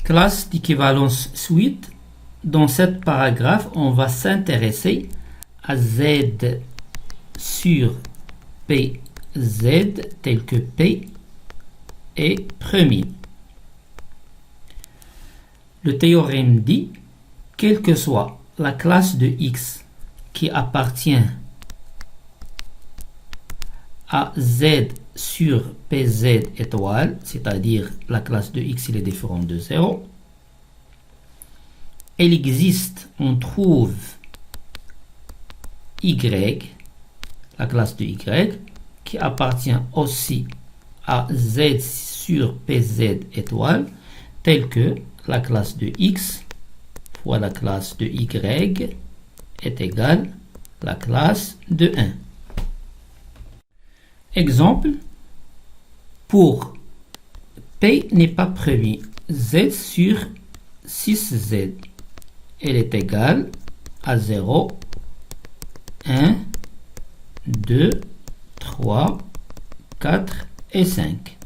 Classe d'équivalence suite. Dans cette paragraphe, on va s'intéresser à Z sur PZ tel que P est premier. Le théorème dit, quelle que soit la classe de X qui appartient à Z sur PZ étoile, c'est-à-dire la classe de X il est différent de 0, il existe, on trouve Y, la classe de Y, qui appartient aussi à Z sur PZ étoile, telle que la classe de X fois la classe de Y est égale à la classe de 1. Exemple, pour P n'est pas premier, Z sur 6Z, elle est égale à 0, 1, 2, 3, 4 et 5.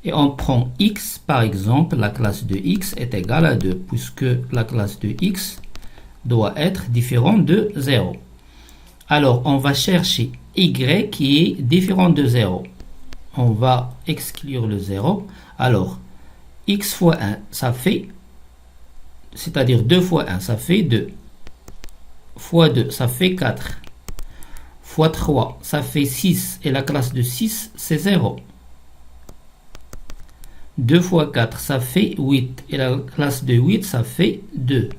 Et on prend X par exemple, la classe de X est égale à 2, puisque la classe de X doit être différente de 0. Alors on va chercher Y qui est différent de 0. On va exclure le 0. Alors, X fois 1, ça fait, c'est-à-dire 2 fois 1, ça fait 2. Fois 2, ça fait 4. Fois 3, ça fait 6. Et la classe de 6, c'est 0. 2 fois 4, ça fait 8. Et la classe de 8, ça fait 2.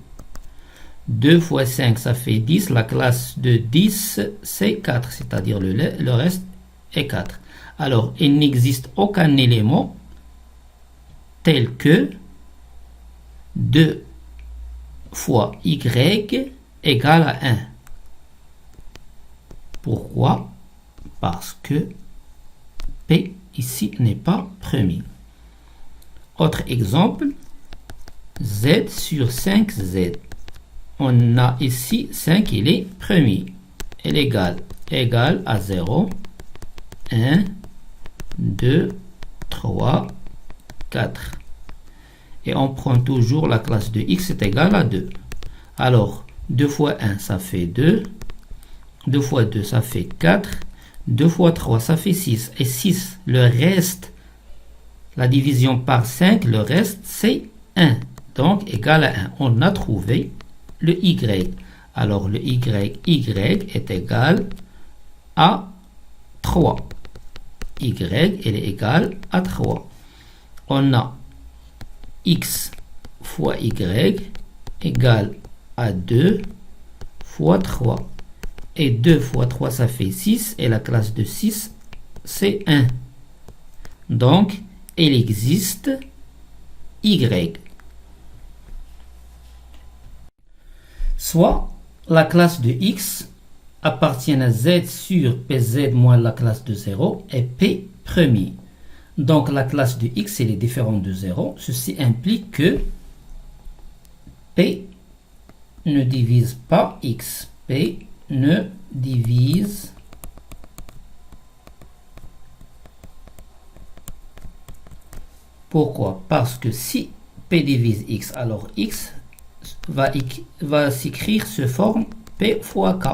2 fois 5, ça fait 10. La classe de 10, c'est 4. C'est-à-dire le reste est 4. Alors, il n'existe aucun élément tel que 2 fois Y égale à 1. Pourquoi? Parce que P ici n'est pas premier. Autre exemple, Z sur 5Z. On a ici 5, il est premier. Elle est égale à 0, 1, 2, 3, 4. Et on prend toujours la classe de X est égale à 2. Alors, 2 fois 1, ça fait 2. 2 fois 2, ça fait 4. 2 fois 3, ça fait 6. Et 6, le reste, la division par 5, le reste, c'est 1. Donc, égal à 1. On a trouvé le Y. Alors, le Y est égal à 3. Y, elle est égale à 3. On a X fois Y égale à 2 fois 3. Et 2 fois 3, ça fait 6. Et la classe de 6, c'est 1. Donc, il existe Y. Soit la classe de X appartient à Z sur PZ moins la classe de 0 et P premier. Donc, la classe de X, elle est différente de 0. Ceci implique que P ne divise pas X. P ne divise Pourquoi? Parce que si P divise X, alors X va s'écrire sous forme P fois K.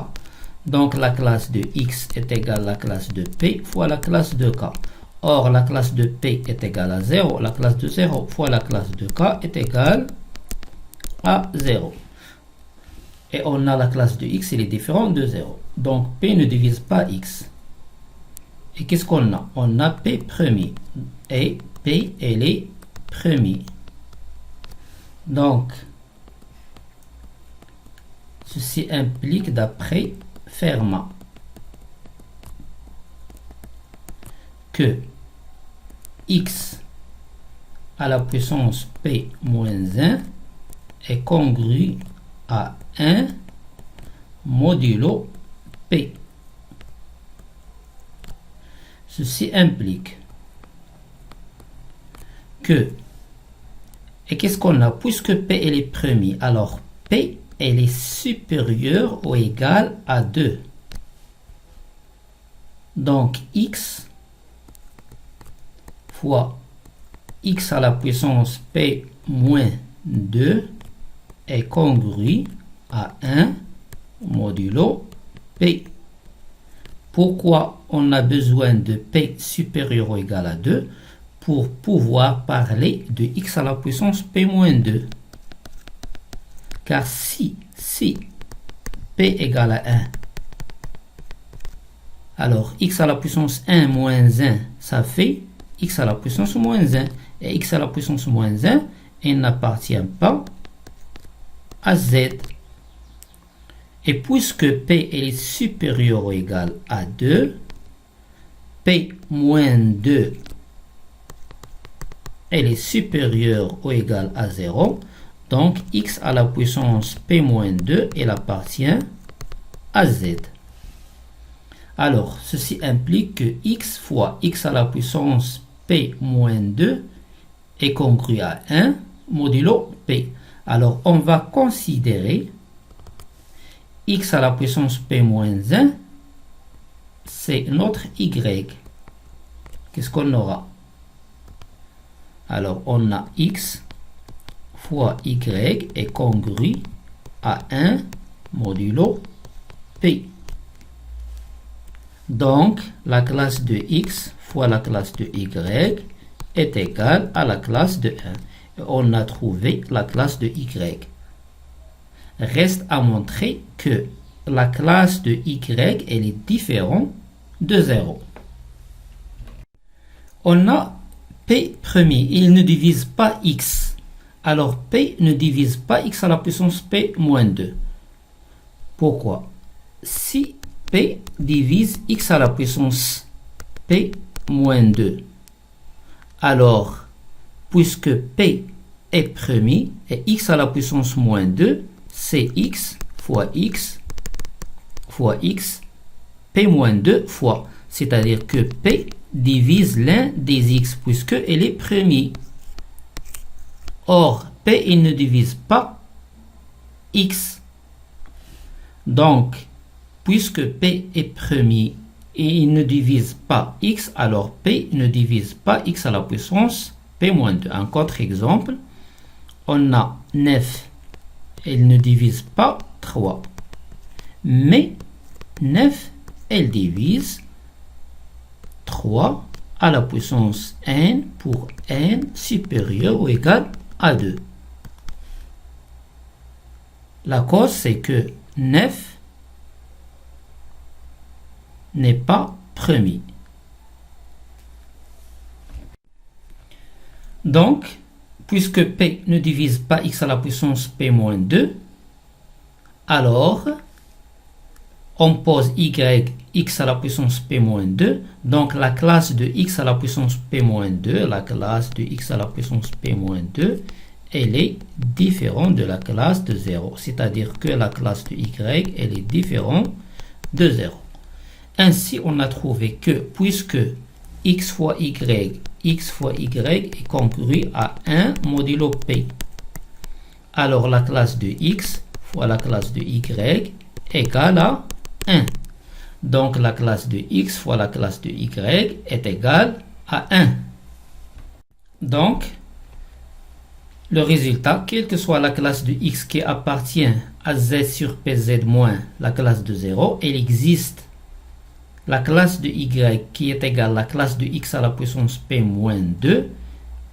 Donc la classe de X est égale à la classe de P fois la classe de K. Or, la classe de P est égale à 0. La classe de 0 fois la classe de K est égale à 0. Et on a la classe de X, elle est différente de 0. Donc, P ne divise pas X. Et qu'est-ce qu'on a? On a P premier. Et P, elle est premier. Donc, ceci implique, d'après Fermat, que X à la puissance P moins 1 est congru à 1 modulo P. Ceci implique que, et qu'est-ce qu'on a? Puisque P elle est premier, alors P elle est supérieure ou égale à 2. Donc X fois x à la puissance p moins 2 est congru à 1 modulo p. Pourquoi on a besoin de p supérieur ou égal à 2 pour pouvoir parler de x à la puissance p moins 2? Car si p égale à 1, alors x à la puissance 1 moins 1, ça fait x à la puissance moins 1. Et x à la puissance moins 1, il n'appartient pas à z. Et puisque p est supérieur ou égal à 2, p moins 2 est supérieur ou égal à 0, donc x à la puissance p moins 2, elle appartient à z. Alors, ceci implique que x fois x à la puissance p moins 2 est congru à 1 modulo p. Alors, on va considérer x à la puissance p moins 1, c'est notre y. Qu'est-ce qu'on aura? Alors, on a x fois y est congru à 1 modulo p. Donc, la classe de x fois la classe de y est égale à la classe de 1. Et on a trouvé la classe de y. Reste à montrer que la classe de y elle est différente de 0. On a p premier, il ne divise pas x. Alors p ne divise pas x à la puissance p moins 2. Pourquoi? Si p divise x à la puissance p moins 2, alors puisque p est premier et x à la puissance moins 2, c'est x fois x fois x, p moins 2 fois. C'est-à-dire que p divise l'un des x puisque elle est premier. Or, p il ne divise pas x. Donc, puisque p est premier et il ne divise pas x, alors p ne divise pas x à la puissance p moins 2. Un autre exemple, on a 9. Elle ne divise pas 3. Mais 9, elle divise 3 à la puissance n pour n supérieur ou égal à 2. La cause, c'est que 9 n'est pas premier. Donc, puisque p ne divise pas x à la puissance p moins 2, alors on pose y x à la puissance p moins 2, donc la classe de x à la puissance p moins 2, la classe de x à la puissance p moins 2, elle est différente de la classe de 0, c'est-à-dire que la classe de y, elle est différente de 0. Ainsi, on a trouvé que puisque x fois y est congru à 1 modulo p, alors la classe de x fois la classe de y égale à 1. Donc la classe de x fois la classe de y est égale à 1. Donc, le résultat, quelle que soit la classe de x qui appartient à z sur pz moins la classe de 0, elle existe la classe de y qui est égale à la classe de x à la puissance p moins 2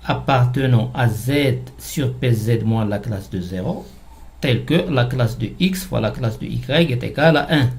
appartenant à z sur pz moins la classe de 0, telle que la classe de x fois la classe de y est égale à 1.